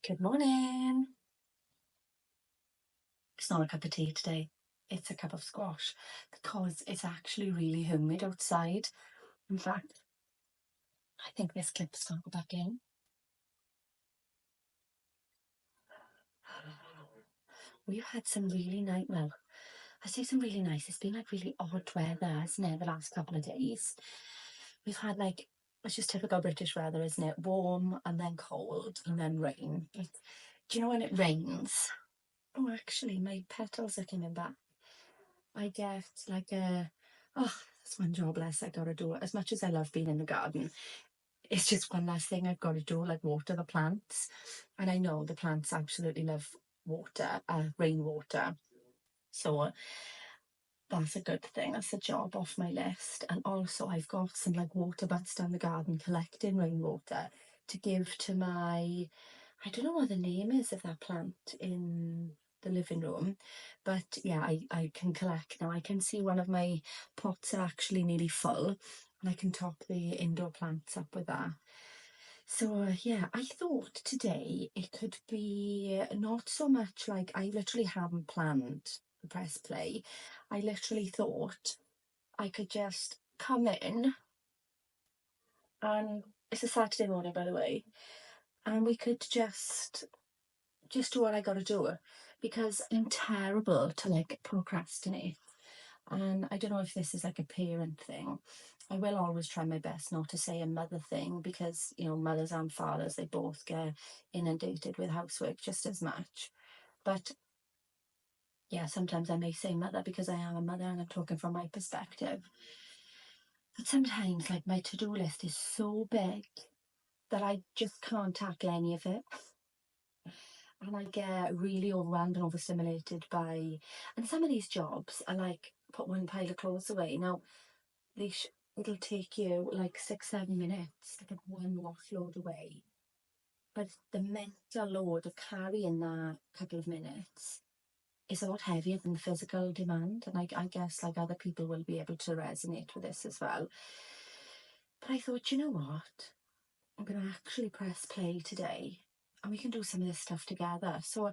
Good morning. It's not a cup of tea today. It's a cup of squash because it's actually really humid outside. In fact, I think this clip's going to go back in. We've had some really nice, well, I say some really nice. It's been like really odd weather, hasn't it, the last couple of days? We've had like, it's just typical British weather, isn't it? Warm and then cold and then rain. But do you know when it rains? Oh, actually, my petals are coming back. I get like that's one job less I gotta do. As much as I love being in the garden, it's just one last thing I've got to do, like water the plants. And I know the plants absolutely love water, rainwater. So that's a good thing. That's a job off my list. And also I've got some like water butts down the garden collecting rainwater to give to my, I don't know what the name is of that plant in the living room, but yeah, I can collect now. I can see one of my pots are actually nearly full and I can top the indoor plants up with that. So yeah, I thought today it could be not so much like, I literally haven't planned the press play. I literally thought I could just come in, and it's a Saturday morning, by the way, and we could just do what I gotta do, because I'm terrible to like procrastinate. And I don't know if this is like a parent thing. I will always try my best not to say a mother thing, because you know, mothers and fathers, they both get inundated with housework just as much. But yeah, sometimes I may say mother because I am a mother and I'm talking from my perspective. But sometimes like my to-do list is so big that I just can't tackle any of it. And I get really overwhelmed and overstimulated by, and some of these jobs are like put one pile of clothes away. Now it'll take you like 6-7 minutes to put one wash load away, but the mental load of carrying that couple of minutes is a lot heavier than the physical demand. And I guess like other people will be able to resonate with this as well. But I thought, you know what, I'm going to actually press play today and we can do some of this stuff together. So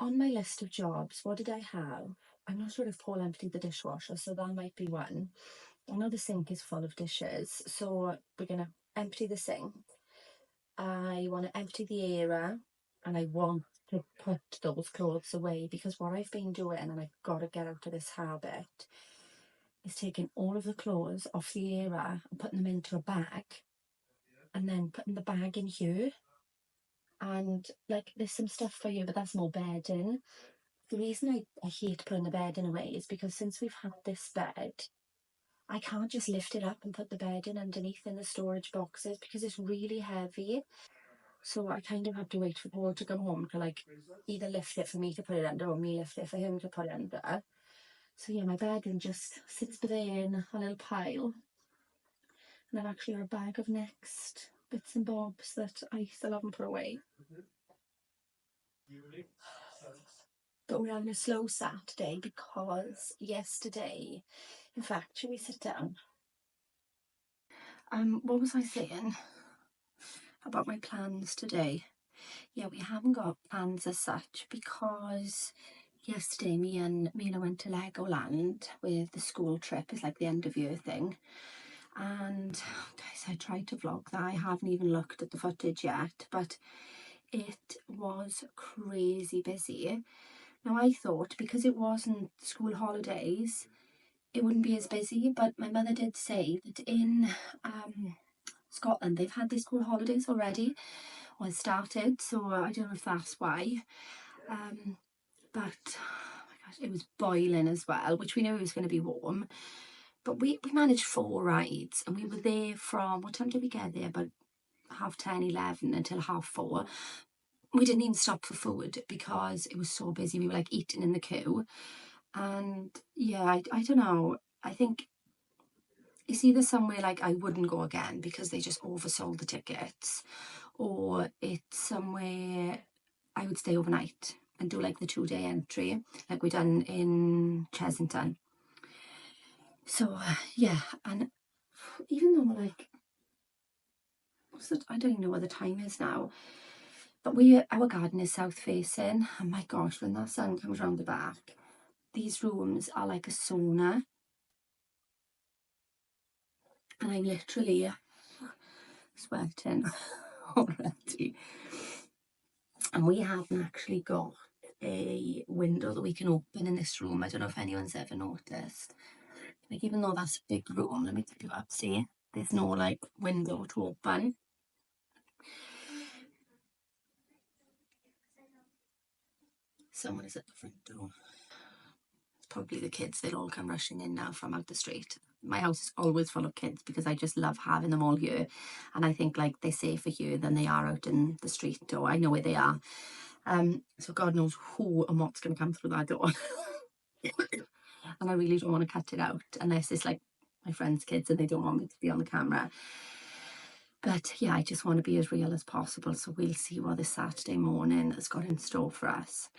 on my list of jobs, what did I have? I'm not sure if Paul emptied the dishwasher, so that might be one. I know the sink is full of dishes, so we're going to empty the sink. I want to empty the area, and I want to put those clothes away, because what I've been doing, and I've got to get out of this habit, is taking all of the clothes off the area and putting them into a bag, and then putting the bag in here. And like, there's some stuff for you, but that's more bedding. The reason I hate putting the bedding away is because since we've had this bed, I can't just lift it up and put the bed in underneath in the storage boxes because it's really heavy. So I kind of have to wait for Paul to come home to like either lift it for me to put it under or me lift it for him to put it under. So yeah, my bedroom just sits there in a little pile. And I've actually got a bag of next bits and bobs that I still haven't put away. But we're having a slow Saturday because yesterday, in fact, should we sit down? What was I saying about my plans today? Yeah, we haven't got plans as such because yesterday me and Mila went to Legoland with the school trip. It's like the end of year thing. And guys, I tried to vlog that. I haven't even looked at the footage yet, but it was crazy busy. Now I thought because it wasn't school holidays, it wouldn't be as busy, but my mother did say that in Scotland they've had their school holidays already, or started, so I don't know if that's why. But oh my gosh, it was boiling as well, which we knew it was going to be warm. But we managed 4 rides, and we were there from, what time did we get there? About 10:30, 11 until 4:30. We didn't even stop for food because it was so busy. We were like eating in the queue. And yeah, I don't know. I think it's either somewhere like I wouldn't go again because they just oversold the tickets, or it's somewhere I would stay overnight and do like the 2-day entry like we done in Chesington. So yeah, and even though like, I don't even know what the time is now, Our garden is south facing, and my gosh, when that sun comes round the back, these rooms are like a sauna. And I'm literally sweating already. And we haven't actually got a window that we can open in this room. I don't know if anyone's ever noticed. Like, even though that's a big room, let me tip you up, see? There's no like window to open. Someone is at the front door. It's probably the kids. They'll all come rushing in now from out the street. My house is always full of kids because I just love having them all here. And I think like they're safer here than they are out in the street, or I know where they are. So God knows who and what's going to come through that door. And I really don't want to cut it out unless it's like my friends' kids and they don't want me to be on the camera. But yeah, I just want to be as real as possible. So we'll see what this Saturday morning has got in store for us.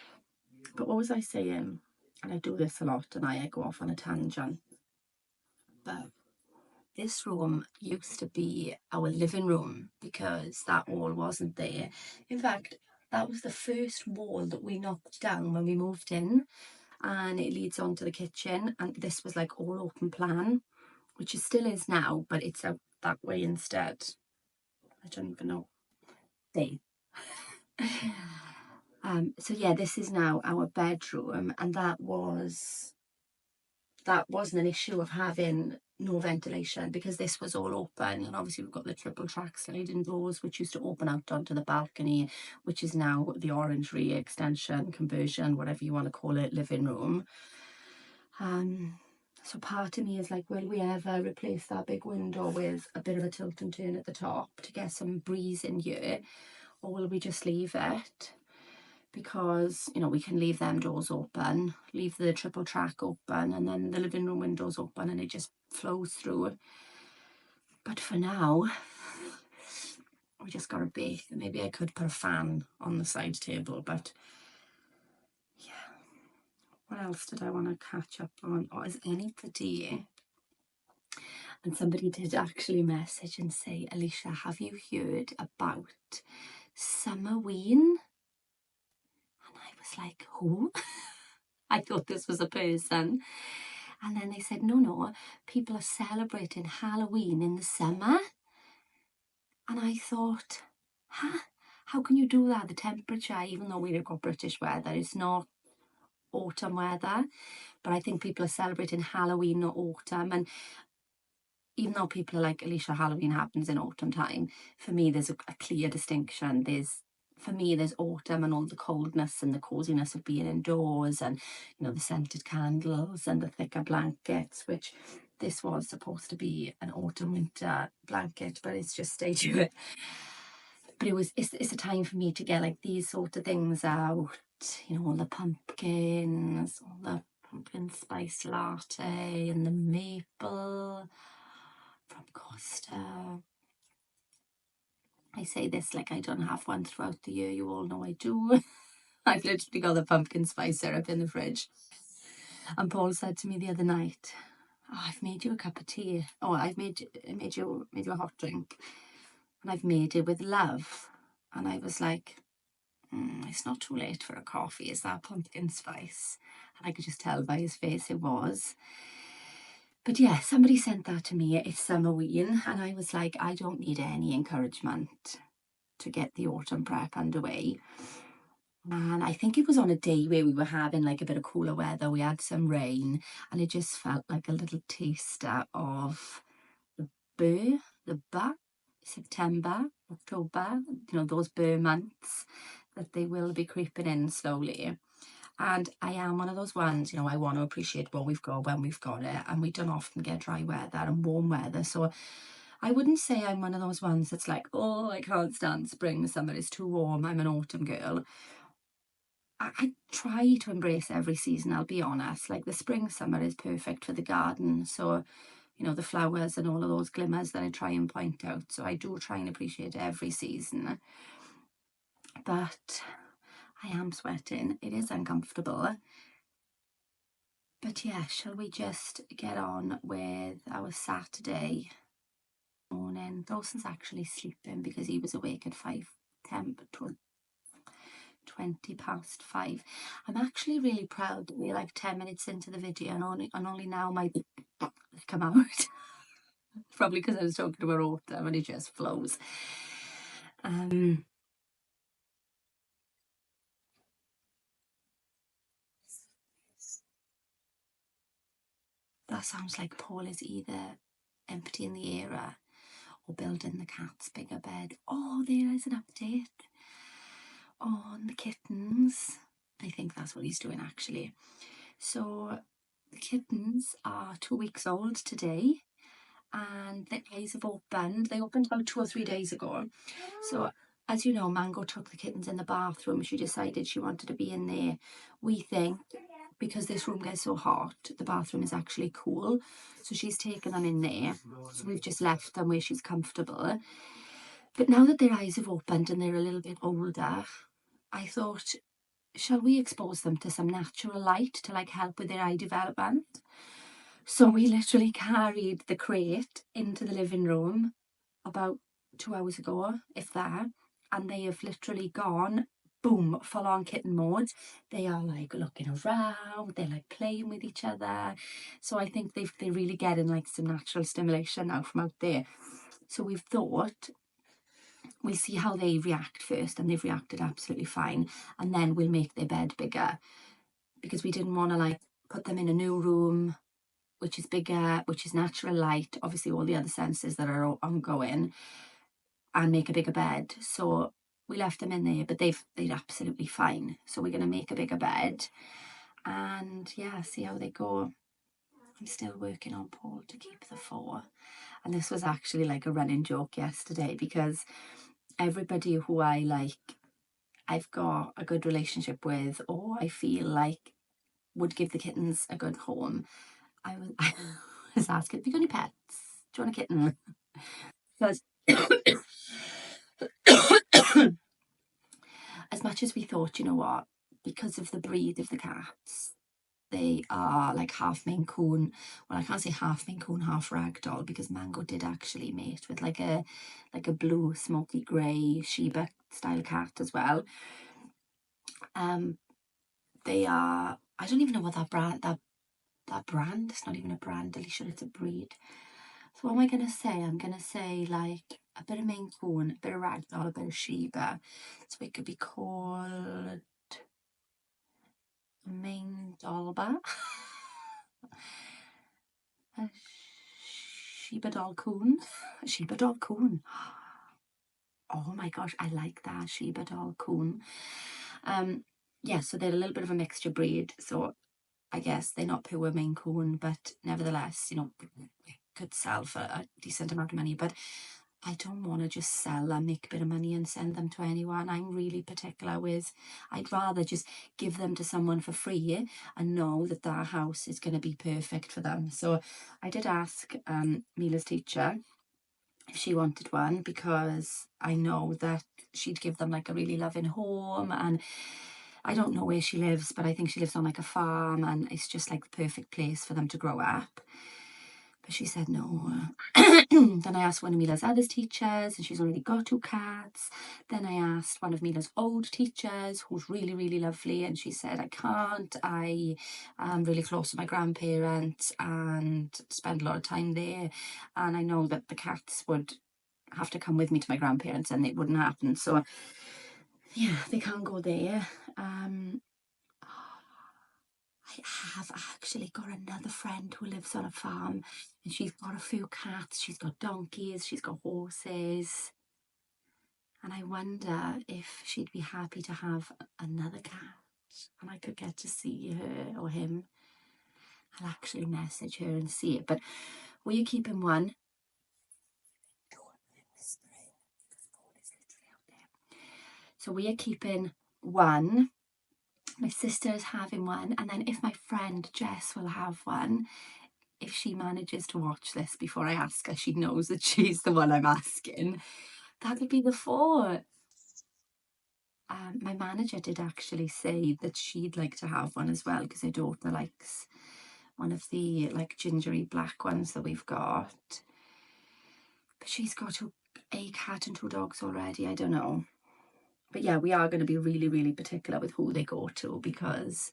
But what was I saying? And I do this a lot and I go off on a tangent. But this room used to be our living room because that wall wasn't there. In fact, that was the first wall that we knocked down when we moved in, and it leads on to the kitchen, and this was like all open plan, which it still is now, but it's out that way instead. I don't even know. There. So yeah, this is now our bedroom, and that wasn't an issue of having no ventilation because this was all open, and obviously we've got the triple track sliding doors which used to open out onto the balcony, which is now the orangery extension conversion, whatever you want to call it, living room. So part of me is like, will we ever replace that big window with a bit of a tilt and turn at the top to get some breeze in here, or will we just leave it? Because, you know, we can leave them doors open, leave the triple track open, and then the living room windows open, and it just flows through. But for now, we just got to bake. Maybe I could put a fan on the side table, but yeah. What else did I want to catch up on? Or is anybody... And somebody did actually message and say, Alicia, have you heard about Summerween? And I was like, who? I thought this was a person. And then they said, no, people are celebrating Halloween in the summer. And I thought, huh? How can you do that? The temperature, even though we've got British weather, it's not autumn weather. But I think people are celebrating Halloween, not autumn. And even though people are like, Alicia, Halloween happens in autumn time, for me, there's a clear distinction. For me, there's autumn and all the coldness and the coziness of being indoors, and, you know, the scented candles and the thicker blankets, which this was supposed to be an autumn winter blanket, but it's just stayed here. But it's a time for me to get like these sort of things out, you know, all the pumpkins, all the pumpkin spice latte and the maple from Costa. I say this like I don't have one throughout the year. You all know I do. I've literally got the pumpkin spice syrup in the fridge. And Paul said to me the other night, oh, I've made you a cup of tea. Oh, I've made you a hot drink. And I've made it with love. And I was like, it's not too late for a coffee. Is that pumpkin spice? And I could just tell by his face it was. But yeah, somebody sent that to me. It's Summerween. And I was like, I don't need any encouragement to get the autumn prep underway. And I think it was on a day where we were having like a bit of cooler weather. We had some rain, and it just felt like a little taster of the September, October, you know, those burr months that they will be creeping in slowly. And I am one of those ones, you know, I want to appreciate what we've got when we've got it. And we don't often get dry weather and warm weather. So I wouldn't say I'm one of those ones that's like, oh, I can't stand spring, summer, it's too warm, I'm an autumn girl. I try to embrace every season, I'll be honest. Like the spring, summer is perfect for the garden. So, you know, the flowers and all of those glimmers that I try and point out. So I do try and appreciate every season. But I am sweating. It is uncomfortable. But yeah, shall we just get on with our Saturday morning? Dawson's actually sleeping because he was awake at 5:10, 5:20. I'm actually really proud that we're like 10 minutes into the video and only now my come out. Probably because I was talking to her autumn and it just flows. That sounds like Paul is either emptying the area or building the cat's bigger bed. Oh, there is an update on the kittens. I think that's what he's doing actually. So the kittens are 2 weeks old today and their eyes have opened. They opened about 2 or 3 days ago. So as you know, Mango took the kittens in the bathroom. She decided she wanted to be in there. We think because this room gets so hot, the bathroom is actually cool. So she's taken them in there. So we've just left them where she's comfortable. But now that their eyes have opened and they're a little bit older, I thought, shall we expose them to some natural light to like help with their eye development? So we literally carried the crate into the living room about 2 hours ago, if that, and they have literally gone, boom, full on kitten mode. They are like looking around, they're like playing with each other. So I think they're really getting like some natural stimulation now from out there. So we've thought we'll see how they react first, and they've reacted absolutely fine, and then we'll make their bed bigger because we didn't want to like put them in a new room which is bigger, which is natural light, obviously all the other senses that are ongoing, and make a bigger bed. So we left them in there, but they're absolutely fine. So we're going to make a bigger bed and yeah, see how they go. I'm still working on Paul to keep the 4. And this was actually like a running joke yesterday because everybody who I've got a good relationship with, or I feel like would give the kittens a good home, I was asking, have you got any pets? Do you want a kitten? Because as much as we thought, you know what, because of the breed of the cats, they are like half Maine Coon. Well, I can't say half Maine Coon, half Ragdoll, because Mango did actually mate with like a blue smoky grey Shiba style cat as well. They are, I don't even know what that brand, it's not even a brand, I'm sure it's a breed. So what am I going to say? I'm going to say like a bit of Maine Coon, a bit of Ragdoll, a bit of Shiba. So it could be called Maine Dolba. A Shiba Doll Coon. Shiba Doll Coon. Oh my gosh, I like that, Shiba Doll Coon. Yeah, so they're a little bit of a mixture breed. So I guess they're not pure Maine Coon, but nevertheless, you know, could sell for a decent amount of money. But I don't want to just sell them, make a bit of money and send them to anyone. I'm really particular with, I'd rather just give them to someone for free and know that that house is going to be perfect for them. So I did ask Mila's teacher if she wanted one, because I know that she'd give them like a really loving home, and I don't know where she lives, but I think she lives on like a farm, and it's just like the perfect place for them to grow up. But she said no. Then I asked one of Mila's other teachers, and she's already got 2 cats. Then I asked one of Mila's old teachers, who's really, really lovely, and she said, I can't. I am really close to my grandparents and spend a lot of time there. And I know that the cats would have to come with me to my grandparents and it wouldn't happen. So yeah, they can't go there. I have actually got another friend who lives on a farm, and she's got a few cats. She's got donkeys, she's got horses. And I wonder if she'd be happy to have another cat and I could get to see her or him. I'll actually message her and see it. But we're keeping one. So we are keeping one. My sister's having one, and then if my friend Jess will have one, if she manages to watch this before I ask her, she knows that she's the one I'm asking. That would be the 4. My manager did actually say that she'd like to have one as well, because her daughter likes one of the like gingery black ones that we've got. But she's got a cat and 2 dogs already. I don't know. But yeah, we are going to be really, really particular with who they go to because,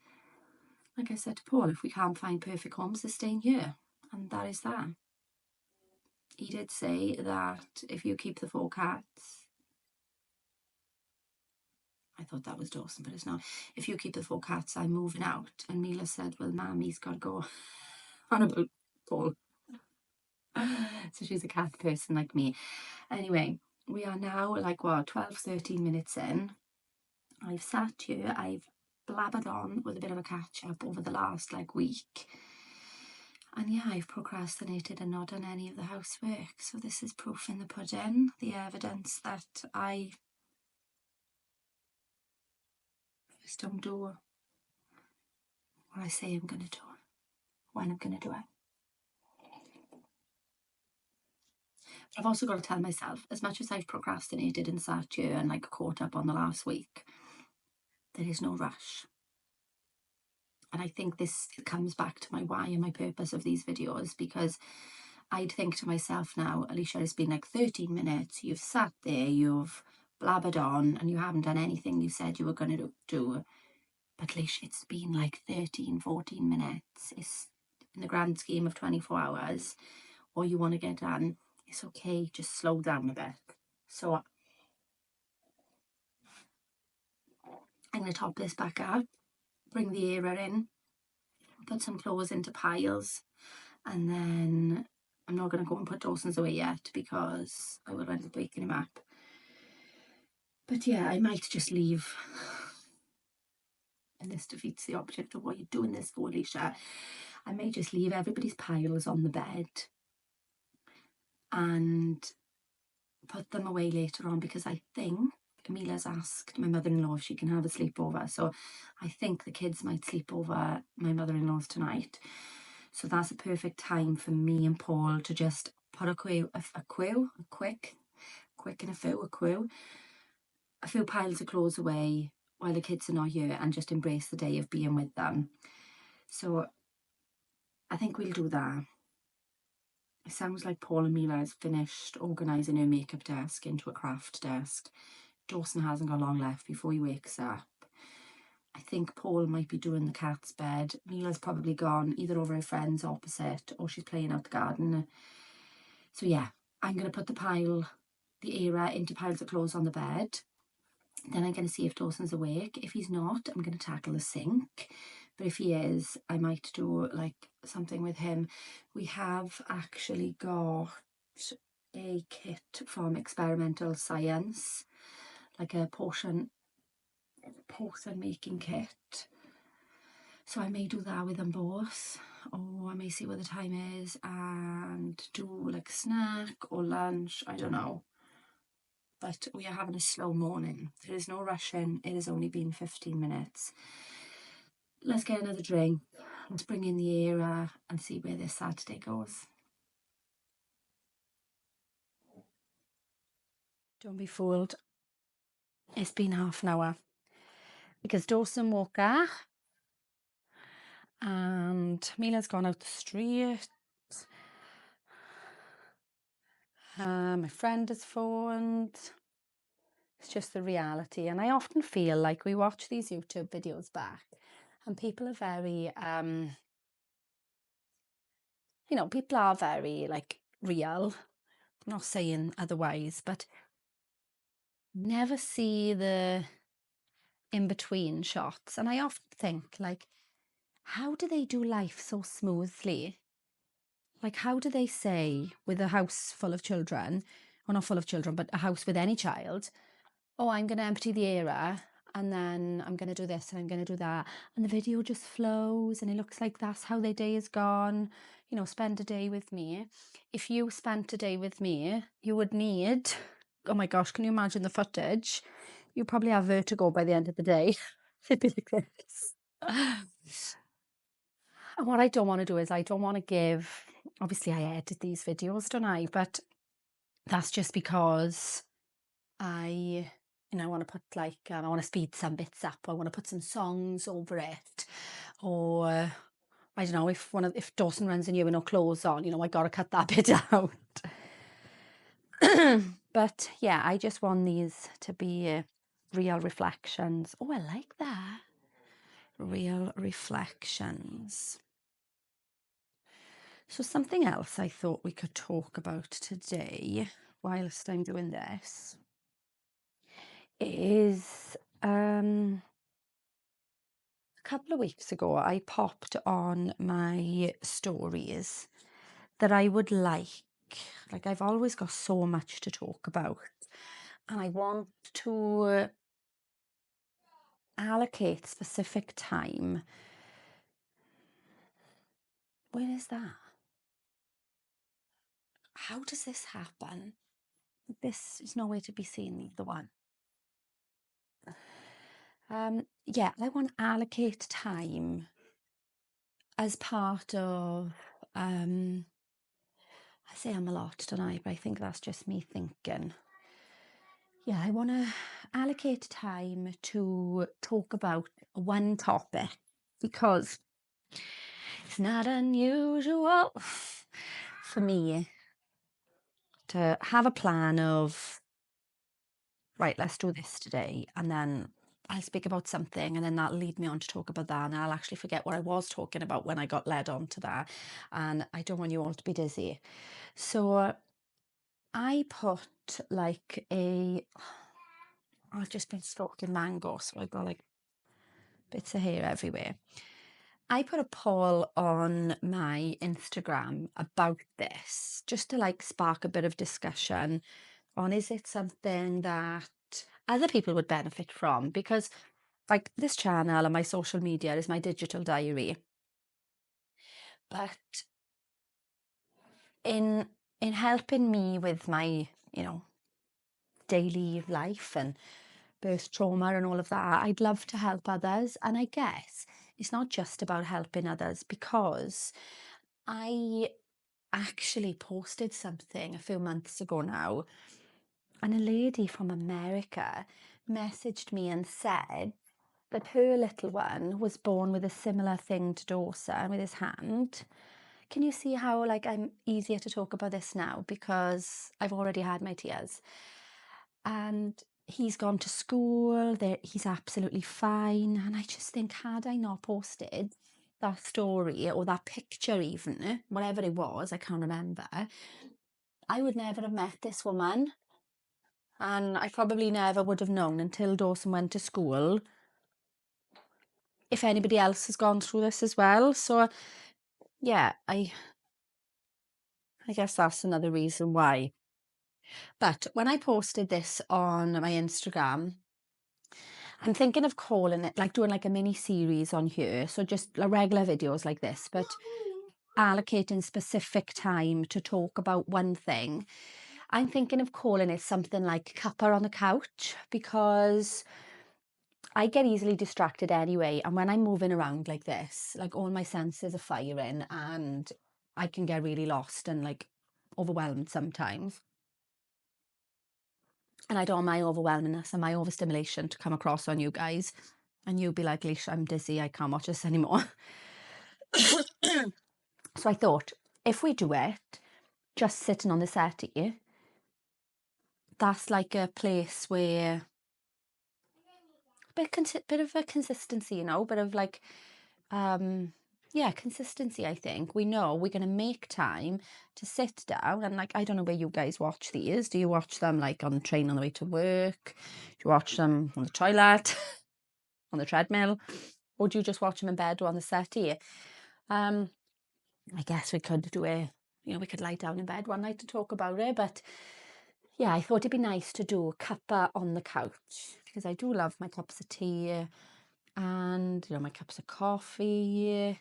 like I said to Paul, if we can't find perfect homes, they're staying here. And that is that. He did say that if you keep the 4 cats, I thought that was Dawson, but it's not. If you keep the 4 cats, I'm moving out. And Mila said, well, Mammy's got to go on about Paul. So she's a cat person like me. Anyway, we are now like, what, 12, 13 minutes in. I've sat here, I've blabbered on with a bit of a catch up over the last like week. And yeah, I've procrastinated and not done any of the housework. So this is proof in the pudding, the evidence that I just don't do what I say I'm going to do, when I'm going to do it. I've also got to tell myself, as much as I've procrastinated and sat here and like caught up on the last week, there is no rush. And I think this comes back to my why and my purpose of these videos, because I'd think to myself now, Alicia, it's been like 13 minutes, you've sat there, you've blabbered on, and you haven't done anything you said you were going to do. But Alicia, it's been like 13, 14 minutes. It's in the grand scheme of 24 hours, what you want to get done. It's okay, just slow down a bit. So I'm going to top this back up, bring the era in, put some clothes into piles, and then I'm not going to go and put Dawson's away yet because I will end up waking him up. But yeah, I might just leave. And this defeats the object of what you're doing this for, Alicia. I may just leave everybody's piles on the bed and put them away later on, because I think Amila's asked my mother-in-law if she can have a sleepover. So I think the kids might sleep over my mother-in-law's tonight. So that's a perfect time for me and Paul to just put a few piles of clothes away while the kids are not here, and just embrace the day of being with them. So I think we'll do that. It sounds like Paul and Mila has finished organising her makeup desk into a craft desk. Dawson hasn't got long left before he wakes up. I think Paul might be doing the cat's bed. Mila's probably gone either over her friend's opposite or she's playing out the garden. So yeah, I'm going to put the era into piles of clothes on the bed. Then I'm going to see if Dawson's awake. If he's not, I'm going to tackle the sink. But if he is, I might do like something with him. We have actually got a kit from Experimental Science, like a potion making kit. So I may do that with them both, or I may see what the time is and do like a snack or lunch, I don't know. But we are having a slow morning. There is no rushing. It has only been 15 minutes. Let's get another drink. Let's bring in the era and see where this Saturday goes. Don't be fooled. It's been half an hour because Dawson woke up and Mila's gone out the street. My friend has phoned. It's just the reality. And I often feel like we watch these YouTube videos back and people are very, people are very like real. I'm not saying otherwise, but never see the in-between shots. And I often think, like, how do they do life so smoothly? Like, how do they say with a house full of children, or not full of children, but a house with any child, oh, I'm going to empty the era and then I'm going to do this and I'm going to do that. And the video just flows and it looks like that's how their day is gone. Spend a day with me. If you spent a day with me, you would need, oh my gosh, can you imagine the footage? You probably have vertigo by the end of the day. It'd be like this. And what I don't want to do is I don't want to give, obviously I edit these videos, don't I? But that's just because I want to put like, I want to speed some bits up. I want to put some songs over it. Or, I don't know, if Dawson runs in here with no clothes on, I got to cut that bit out. But yeah, I just want these to be real reflections. Oh, I like that. Real reflections. So something else I thought we could talk about today, whilst I'm doing this, is a couple of weeks ago I popped on my stories that I would like I've always got so much to talk about, and I want to allocate specific time. Where is that? How does this happen? This is nowhere to be seen, either one. Yeah, I want to allocate time as part of, I say I'm a lot, don't I? But I think that's just me thinking. Yeah, I want to allocate time to talk about one topic because it's not unusual for me to have a plan of, right, let's do this today. And then I'll speak about something and then that'll lead me on to talk about that. And I'll actually forget what I was talking about when I got led on to that. And I don't want you all to be dizzy. So I put like I've just been stalking mango. So I've got like bits of hair everywhere. I put a poll on my Instagram about this just to like spark a bit of discussion on, is it something that other people would benefit from? Because like this channel and my social media is my digital diary. But in helping me with my, daily life and birth trauma and all of that, I'd love to help others. And I guess it's not just about helping others, because I actually posted something a few months ago now, and a lady from America messaged me and said that her little one was born with a similar thing to Dawson with his hand. Can you see how like I'm easier to talk about this now because I've already had my tears? And he's gone to school, he's absolutely fine. And I just think, had I not posted that story or that picture, even whatever it was, I can't remember, I would never have met this woman. And I probably never would have known until Dawson went to school if anybody else has gone through this as well. So yeah, I guess that's another reason why. But when I posted this on my Instagram, I'm thinking of calling it, like doing like a mini series on here. So just regular videos like this, but allocating specific time to talk about one thing. I'm thinking of calling it something like Cuppa on the Couch, because I get easily distracted anyway. And when I'm moving around like this, like all my senses are firing and I can get really lost and like overwhelmed sometimes. And I don't want my overwhelmingness and my overstimulation to come across on you guys. And you'll be like, Leash, I'm dizzy, I can't watch this anymore. So I thought, if we do it, just sitting on the settee, that's like a place where bit of a consistency, bit of like, yeah, consistency. I think we know we're going to make time to sit down and like, I don't know where you guys watch these. Do you watch them like on the train on the way to work? Do you watch them on the toilet, on the treadmill? Or do you just watch them in bed or on the settee? I guess we could do we could lie down in bed one night to talk about it. But yeah, I thought it'd be nice to do a cuppa on the couch, because I do love my cups of tea and, my cups of coffee.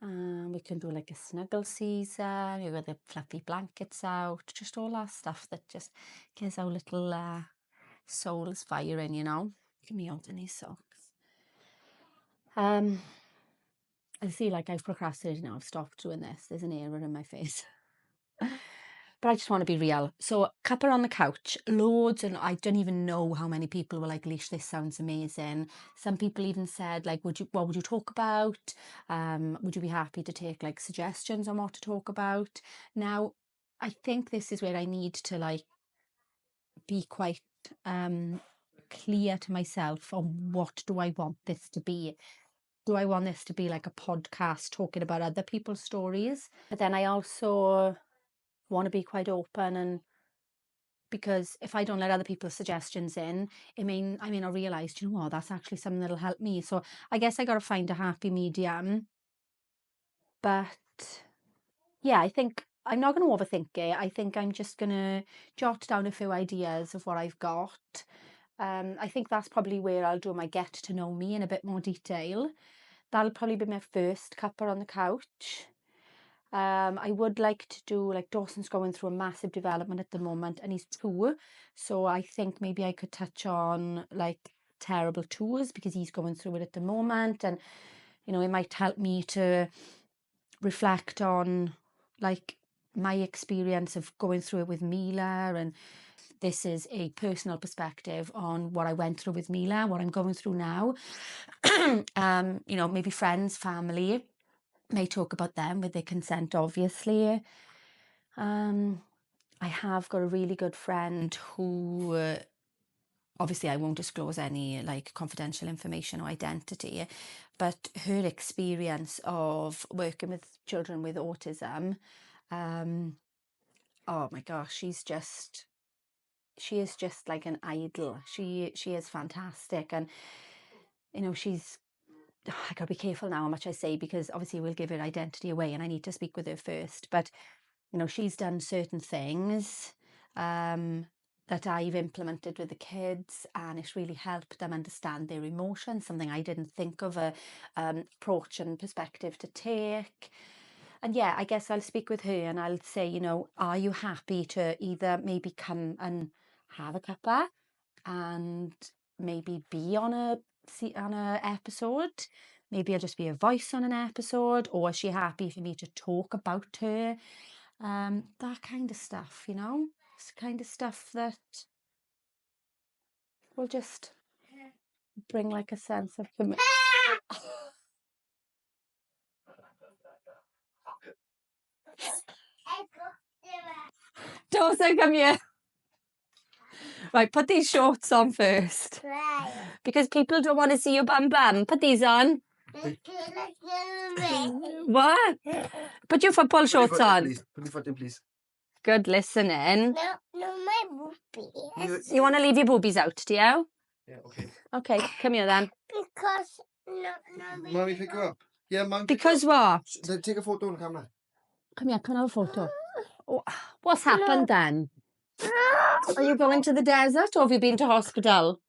We can do like a snuggle season, with the fluffy blankets out, just all that stuff that just gets our little souls firing, Get me out in these socks. I see, like, I've procrastinated now. I've stopped doing this. There's an error in my face. But I just want to be real. So, cuppa on the couch, loads, and I don't even know how many people were like, Leash, this sounds amazing. Some people even said, like, what would you talk about? Would you be happy to take like suggestions on what to talk about? Now, I think this is where I need to like be quite clear to myself on what do I want this to be. Do I want this to be like a podcast talking about other people's stories? But then I also want to be quite open, and because if I don't let other people's suggestions in, I may not realise, do you know what, that's actually something that'll help me. So I guess I got to find a happy medium. But yeah, I think I'm not going to overthink it. I think I'm just going to jot down a few ideas of what I've got. I think that's probably where I'll do my get to know me in a bit more detail. That'll probably be my first cuppa on the couch. I would like to do, like, Dawson's going through a massive development at the moment and he's 2. So I think maybe I could touch on like terrible twos because he's going through it at the moment. And, you know, it might help me to reflect on like my experience of going through it with Mila, and this is a personal perspective on what I went through with Mila, what I'm going through now. You know, maybe friends, family may talk about them with their consent, obviously. I have got a really good friend who obviously I won't disclose any like confidential information or identity, but her experience of working with children with autism, oh my gosh, she is just like an idol. She is fantastic. And you know, I gotta be careful now how much I say, because obviously we'll give her identity away and I need to speak with her first. But you know, she's done certain things that I've implemented with the kids, and it's really helped them understand their emotions, something I didn't think of a approach and perspective to take. And yeah, I guess I'll speak with her and I'll say, you know, are you happy to either maybe come and have a cuppa and maybe be on a episode? Maybe I'll just be a voice on an episode, or is she happy for me to talk about her? That kind of stuff, you know, it's the kind of stuff that will just bring like a sense of commitment. Dawson, come here. Right, put these shorts on first. Right. Because people don't want to see your bum bum. Put these on. What? Put your football shorts on. Please. Put your foot in, please. Good listening. No, my boobies. You want to leave your boobies out, do you? Yeah, okay. Okay, come here then. Because Mummy, pick you up. Yeah, Mum. Because what? Then take a photo on the camera. Come here, come have a photo. What's happened then? Are you going to the desert, or have you been to hospital?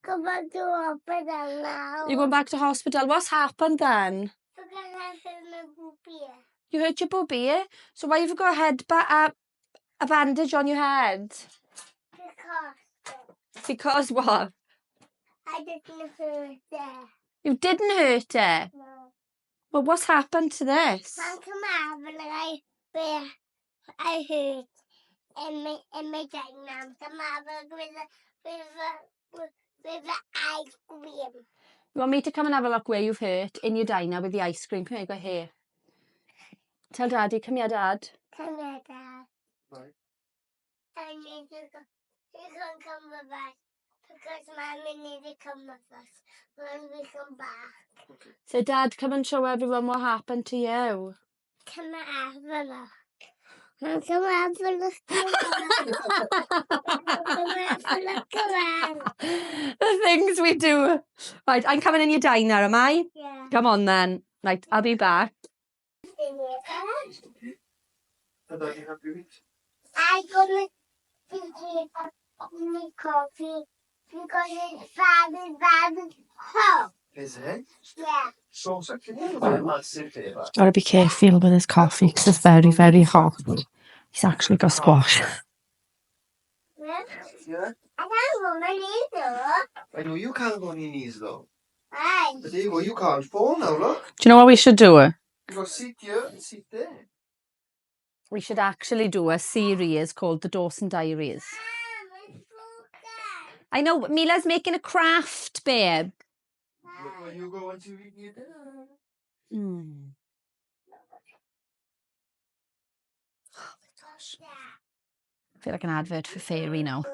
Go back to hospital now. You're going back to hospital. What's happened then? Because I hurt my boobie. You hurt your boobie? So why have you got a bandage on your head? Because what? I didn't hurt it. You didn't hurt it? No. Well, what's happened to this? I hurt in my diagram. With the ice cream. You want me to come and have a look where you've hurt in your diner with the ice cream? Here you go, here. Tell Daddy, come here, Dad. Come here, Dad. Right. I need to go. You can come with us because Mommy needs to come with us when we come back. Okay. So, Dad, come and show everyone what happened to you. Come and have a look. Come and have a look around. Come and have a look around. The things we do. Right, I'm coming in your diner, am I? Yeah. Come on then. Right, I'll be back. I'm gonna make coffee because it's very hot. Is it? Yeah. So gotta be careful with his coffee because it's very, very hot. He's actually got squash. Yeah? I can't go on my knees though. I know you can't go on your knees though. Why? But there you go, you can't fall now, look. Do you know what we should do? You got seat here and seat there. We should actually do a series called The Dawson Diaries. I know, Mila's making a craft, babe. Look where you go until you get there. Oh my gosh. I feel like an advert for Fairy now.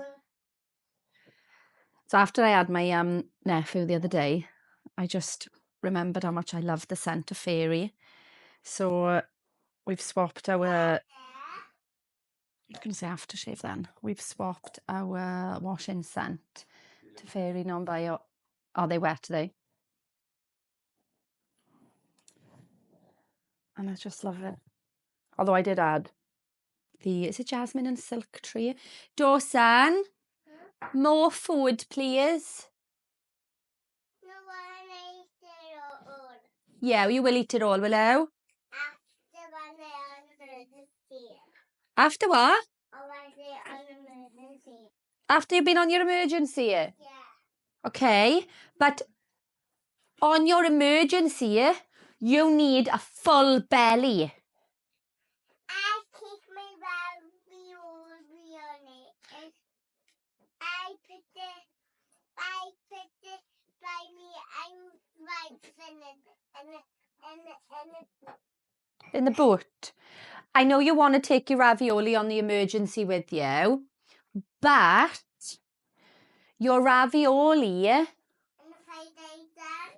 So after I had my nephew the other day, I just remembered how much I love the scent of fairy. So we've swapped our, I was going to say aftershave then. We've swapped our washing scent to fairy non-bio. Are they wet today? And I just love it. Although I did add is it jasmine and silk tree? Dawson, more food, please. No, I eat it all. Yeah, you will eat it all, will you? After what? After you've been on your emergency? Yeah. Okay, but on your emergency, you need a full belly. I keep my ravioli on it. I put it by me and rice In the boot. I know you want to take your ravioli on the emergency with you, but your ravioli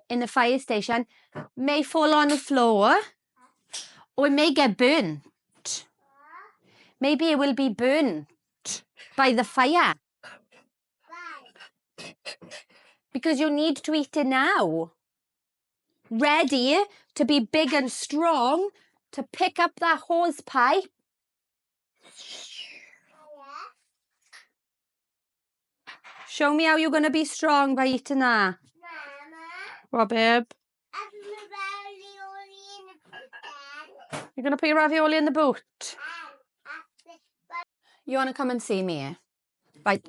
in the fire station may fall on the floor or it may get burnt. Maybe it will be burnt by the fire. Because you need to eat it now. Ready to be big and strong to pick up that hose pipe. Show me how you're going to be strong by eating that. Mama. What, babe? You're going to put your ravioli in the boot? You want to come and see me? Right.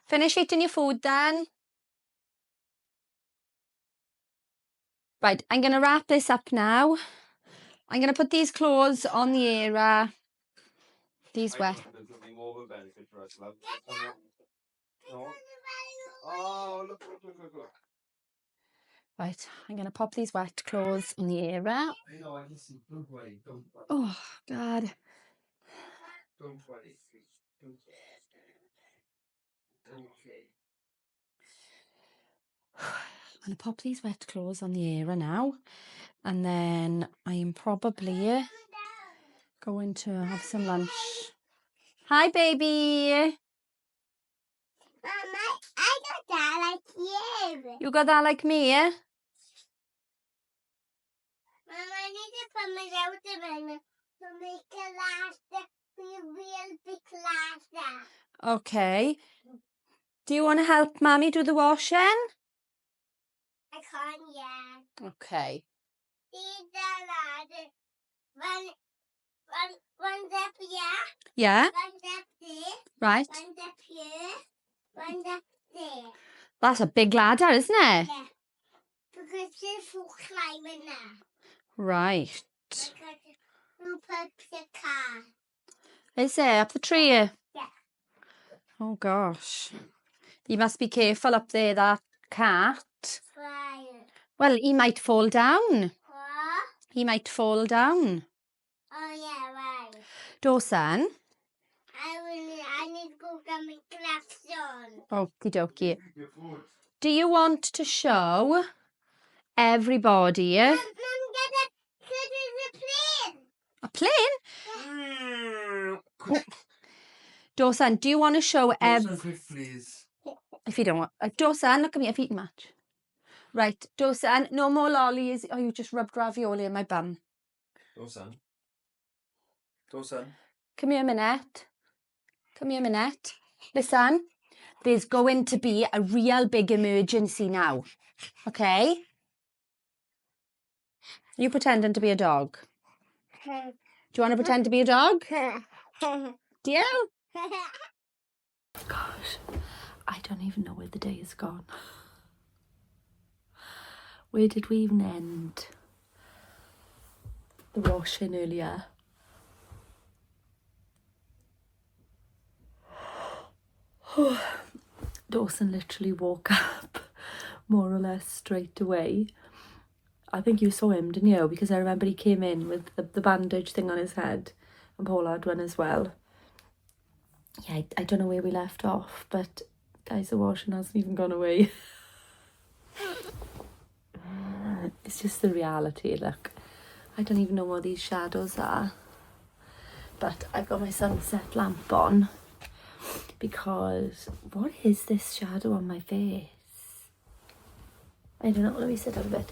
Finish eating your food then. Right, I'm going to wrap this up now. I'm going to put these clothes on the air. These wet. Right, I'm going to pop these wet clothes on the air. Oh, God. Don't worry. I'm going to pop these wet clothes on the air now. And then I am probably going to have some lunch. Hi, baby. Mama, I got that like you. You got that like me, yeah? Mama, I need to put my out a minute to make it last. Be real big last. Okay. Do you want to help Mommy do the washing? I can't yet. Okay. One up here. Yeah? One up there. Right. One up here. One up there. That's a big ladder, isn't it? Yeah. Because there's for climbing now. Right. Because who put the car? Is it up the tree? Yeah. Oh, gosh. You must be careful up there, that cat. Why? Well, he might fall down. What? He might fall down. Oh, yeah, right. Dawson? I need to go get my gloves on. Okie dokie. Do you want to show everybody Mum, get a plane? Dawson, do you want to show please. If you don't want... Dawson, look at me, a feet match. Right, Dawson, no more lollies. Oh, you just rubbed ravioli in my bum. Dawson. Come here a minute. Listen, there's going to be a real big emergency now. Okay? You pretending to be a dog. Do you want to pretend to be a dog? Do you? Gosh, I don't even know where the day has gone. Where did we even end the washing earlier? Dawson literally woke up more or less straight away. I think you saw him, didn't you? Because I remember he came in with the bandage thing on his head, and Paul had one as well. Yeah, I don't know where we left off, but Guys, the washing hasn't even gone away. It's just the reality. Look, I don't even know what these shadows are, but I've got my sunset lamp on because what is this shadow on my face? I don't know. Let me sit up a bit.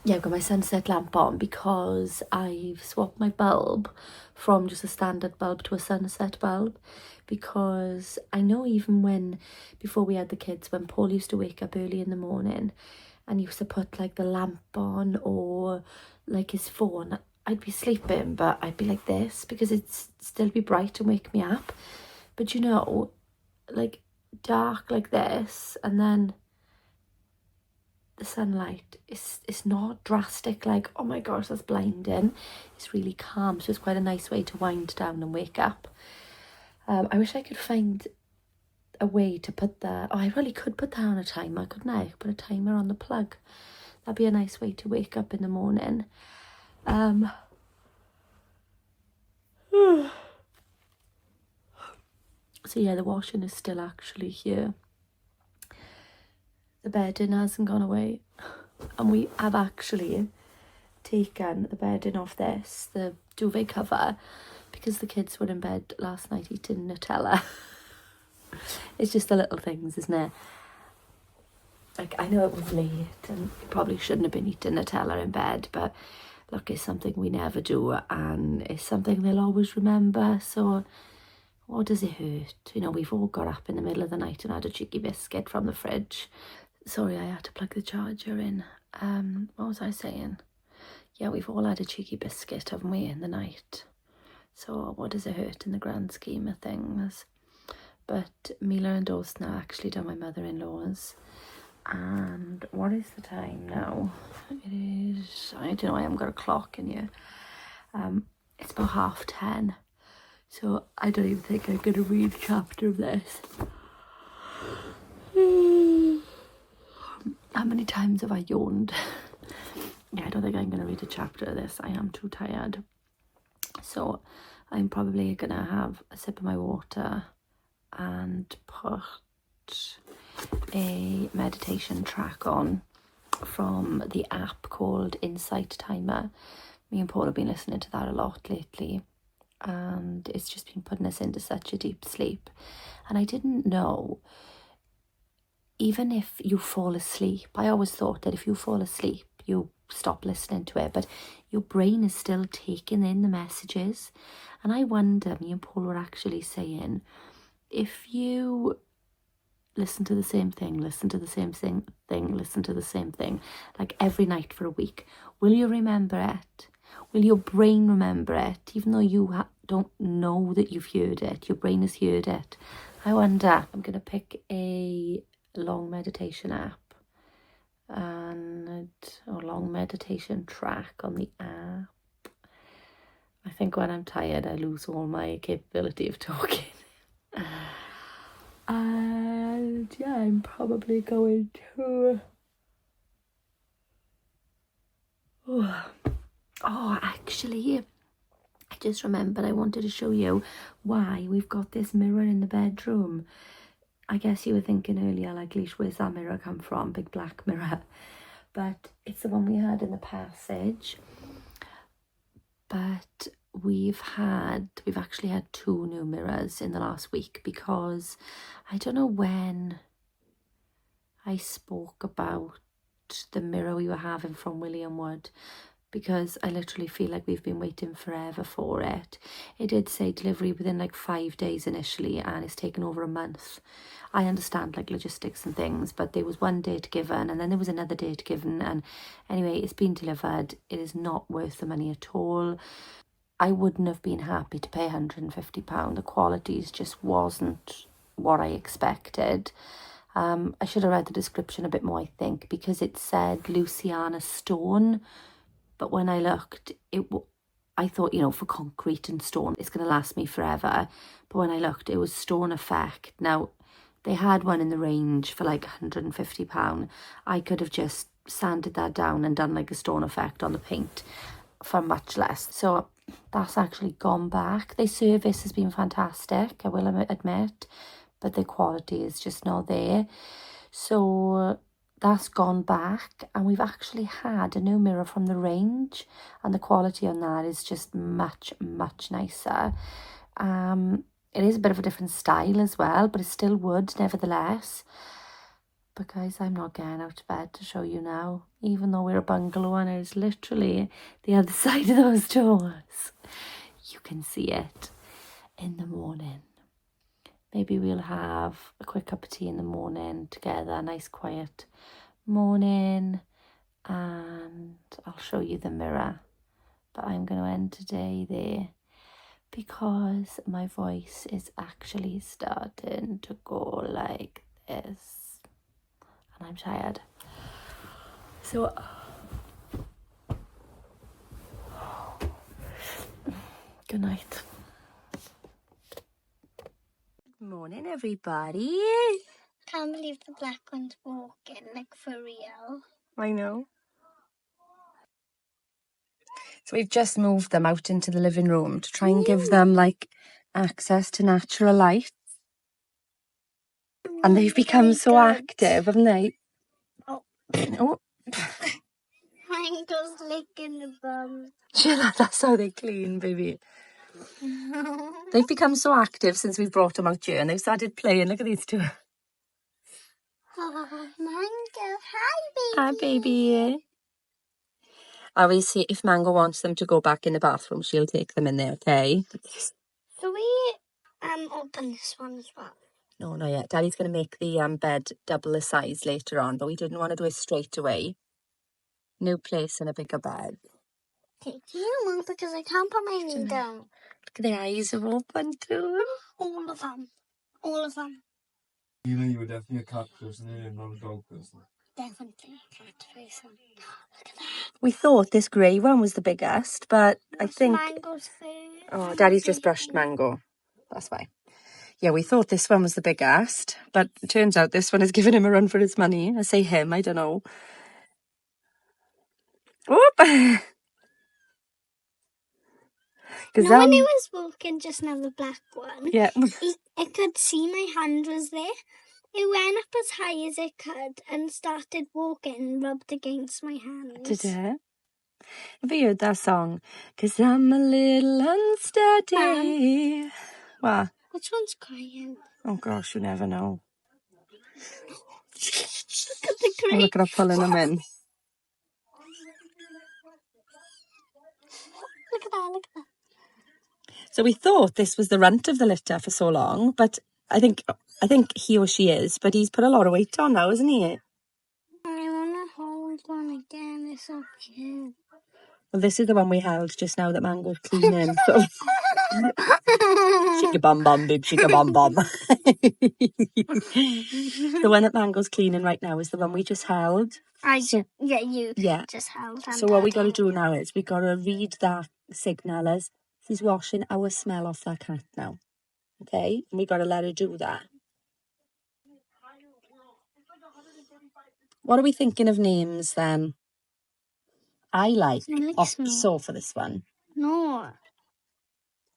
Yeah, I've got my sunset lamp on because I've swapped my bulb from just a standard bulb to a sunset bulb, because I know even when, before we had the kids, when Paul used to wake up early in the morning and used to put like the lamp on or like his phone, I'd be sleeping, but I'd be like this because it'd still be bright and wake me up. But you know, like dark like this, and then the sunlight is not drastic, like, oh my gosh, that's blinding. It's really calm, so it's quite a nice way to wind down and wake up. I wish I could find a way to put that. Oh, I really could put that on a timer, couldn't I? Put a timer on the plug. That'd be a nice way to wake up in the morning. So yeah, the washing is still actually here. The bedding hasn't gone away, and we have actually taken the bedding off this, the duvet cover, because the kids were in bed last night eating Nutella. It's just the little things, isn't it? Like, I know it was late and you probably shouldn't have been eating Nutella in bed, but look, it's something we never do, and it's something they'll always remember. So what does it hurt? You know, we've all got up in the middle of the night and had a cheeky biscuit from the fridge. Sorry, I had to plug the charger in. What was I saying? Yeah, we've all had a cheeky biscuit, haven't we, in the night? So what does it hurt in the grand scheme of things? But Mila and Dawson are actually done my mother-in-law's. And what is the time now? It is, I don't know, I haven't got a clock in here. It's about 10:30. So I don't even think I'm going to read a chapter of this. How many times have I yawned? Yeah, I don't think I'm going to read a chapter of this. I am too tired. So I'm probably going to have a sip of my water and put a meditation track on from the app called Insight Timer. Me and Paul have been listening to that a lot lately, and it's just been putting us into such a deep sleep. And I didn't know, even if you fall asleep, I always thought that if you fall asleep, you stop listening to it, but your brain is still taking in the messages. And I wonder, me and Paul were actually saying, if you listen to the same thing, listen to the same thing, listen to the same thing, like every night for a week, will you remember it? Will your brain remember it? Even though you don't know that you've heard it, your brain has heard it. I wonder. I'm going to pick a long meditation app and a long meditation track on the app. I think when I'm tired, I lose all my capability of talking. And yeah, I'm probably going to... Oh, actually, I just remembered I wanted to show you why we've got this mirror in the bedroom. I guess you were thinking earlier, like, Leash, where's that mirror come from? Big black mirror. But it's the one we had in the passage. But we've actually had 2 new mirrors in the last week, because I don't know when I spoke about the mirror we were having from William Wood, because I literally feel like we've been waiting forever for it. It did say delivery within like 5 days initially, and it's taken over a month. I understand like logistics and things, but there was one date given and then there was another date given, and anyway, it's been delivered. It is not worth the money at all. I wouldn't have been happy to pay £150. The qualities just wasn't what I expected. I should have read the description a bit more, I think, because it said Luciana stone, but when I looked, I thought, you know, for concrete and stone, it's going to last me forever. But when I looked, it was stone effect. Now, they had one in the range for like £150. I could have just sanded that down and done like a stone effect on the paint for much less. So that's actually gone back. Their service has been fantastic, I will admit, but the quality is just not there. So that's gone back, and we've actually had a new mirror from the range, and the quality on that is just much nicer. It is a bit of a different style as well, but it's still wood nevertheless. But guys, I'm not getting out of bed to show you now, even though we're a bungalow and it's literally the other side of those doors. You can see it in the morning. Maybe we'll have a quick cup of tea in the morning together, a nice quiet morning, and I'll show you the mirror. But I'm going to end today there because my voice is actually starting to go like this. And I'm tired. So good night. Good morning, everybody. Can't believe the black one's walking, like for real. I know. So we've just moved them out into the living room to try and give them like access to natural light. And they've become so active, haven't they? Oh. Oh. Mine goes licking the bum. That's how they clean, baby. They've become so active since we've brought them out here, and they've started playing. Look at these two. Oh, Mango, hi, baby. Hi, baby. Obviously, if Mango wants them to go back in the bathroom, she'll take them in there, okay? So we open this one as well. No, not yet. Daddy's going to make the bed double the size later on, but we didn't want to do it straight away. New place and a bigger bed. Okay, do you know, because I can't put my knee down. Look at their eyes are open too. All of them. All of them. You know, you were definitely a cat person, and not a dog person. Definitely a cat person. Look at that. We thought this grey one was the biggest, but I think... Mango's food. Oh, Daddy's just brushed Mango. That's why. Yeah, we thought this one was the biggest, but it turns out this one is giving him a run for his money. I say him, I don't know. Whoop! You know when he was walking just now, the black one? Yeah. I could see my hand was there. It went up as high as it could and started walking and rubbed against my hands. Did it? Have you heard that song? 'Cause I'm a little unsteady. What? Which one's crying? Oh gosh, you never know. Look at the grapes. Look at her pulling them in. Look at that, look at that. So we thought this was the runt of the litter for so long, but I think he or she is, but he's put a lot of weight on now, isn't he? I want to hold one again. It's so cute. Well, this is the one we held just now that Mango's cleaning. So shake a bum bum, babe, shake a bum bum. The one that Mango's cleaning right now is the one we just held. You just held. So what we got to do now is we got to read that signal as he's washing our smell off that cat now. Okay? And we got to let her do that. What are we thinking of names then? I like Oxo for this one. No.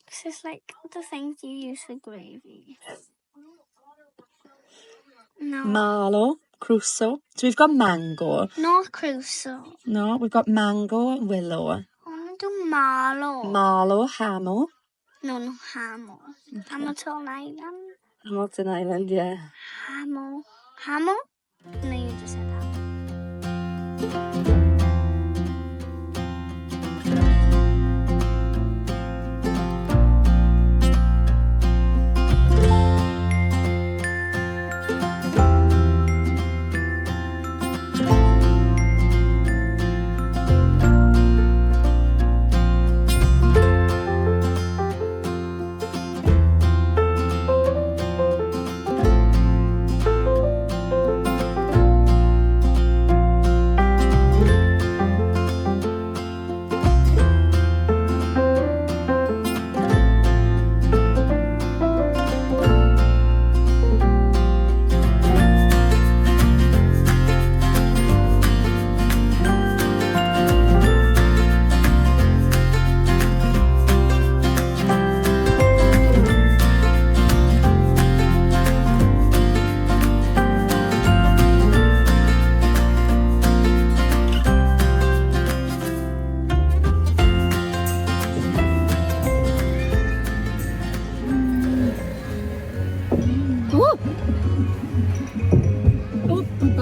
This is like the things you use for gravy. No. Marlo, Crusoe. So we've got Mango. Not Crusoe. No, we've got Mango and Willow. I want to do Marlo. Marlo, Hamo. No, Hamo. Okay. Hamilton Island. Hamilton Island, yeah. Hamo? No, you just said Hamo.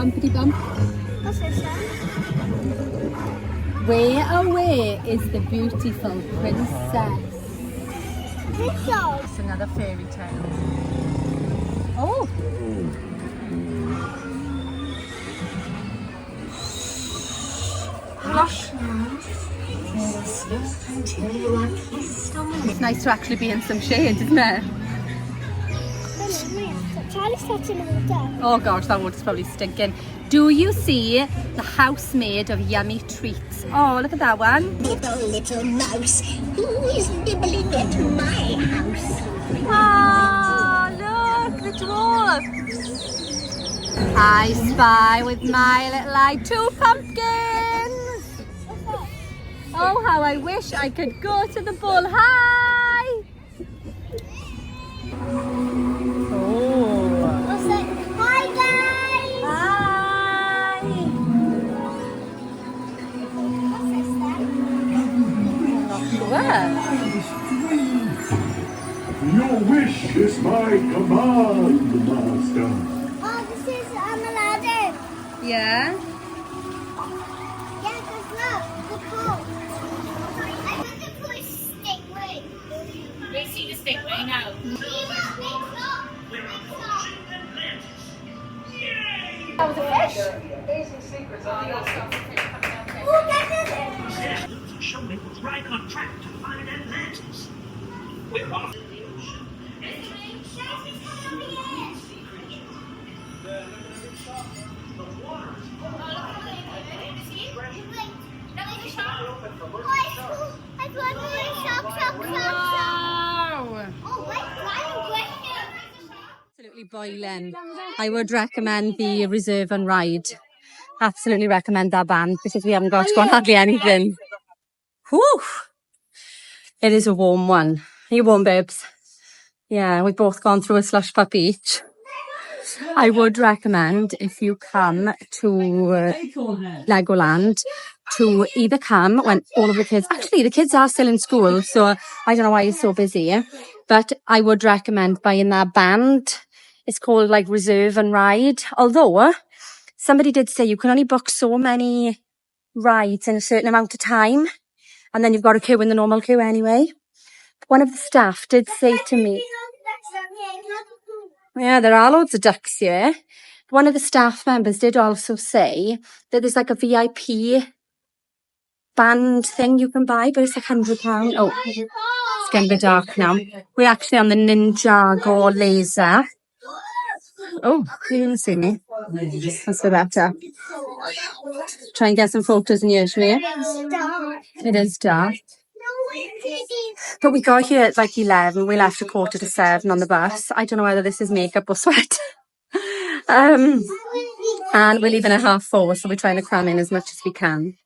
bumpity bump. What's this then? Where, oh where is the beautiful princess? This dog. It's another fairy tale. Oh! It's nice to actually be in some shade, isn't it? Charlie's touching the water. Oh gosh, that water's probably stinking. Do you see the house made of yummy treats? Oh, look at that one. Little mouse, who is nibbling at my house? Oh, look, the dwarf. I spy with my little eye 2 pumpkins. Oh, how I wish I could go to the bull. Hi. Oh. What's that? Hi guys! Hi. What's this then? Your wish is my command, master. Oh, this is Aladdin. Yeah. Yeah, because look, the coat. I'm looking for a stingray. We see the stingray now. That was a fish. Show me what's right on track to find Atlantis. We're off in the ocean. The water is full of Absolutely boiling. I would recommend the reserve and ride. Absolutely recommend that band because we haven't got to go on hardly anything. Whew. It is a warm one. Are you warm, babes? Yeah, we've both gone through a slush pup each. I would recommend if you come to Legoland to either come when all of the kids, actually the kids are still in school, so I don't know why it's so busy, but I would recommend buying that band. It's called like Reserve and Ride, although somebody did say you can only book so many rides in a certain amount of time and then you've got to queue in the normal queue anyway. One of the staff did say to me, yeah, there are loads of ducks here. One of the staff members did also say that there's like a VIP band thing you can buy, but it's like £100. Oh, it's getting a bit dark now. We're actually on the Ninjago laser. Oh, you didn't see me. That's the better. Try and get some photos in here, shall we? It is dark. But we got here at like 11. We left at 7:15 on the bus. I don't know whether this is makeup or sweat. And we're leaving at 4:30, so we're trying to cram in as much as we can.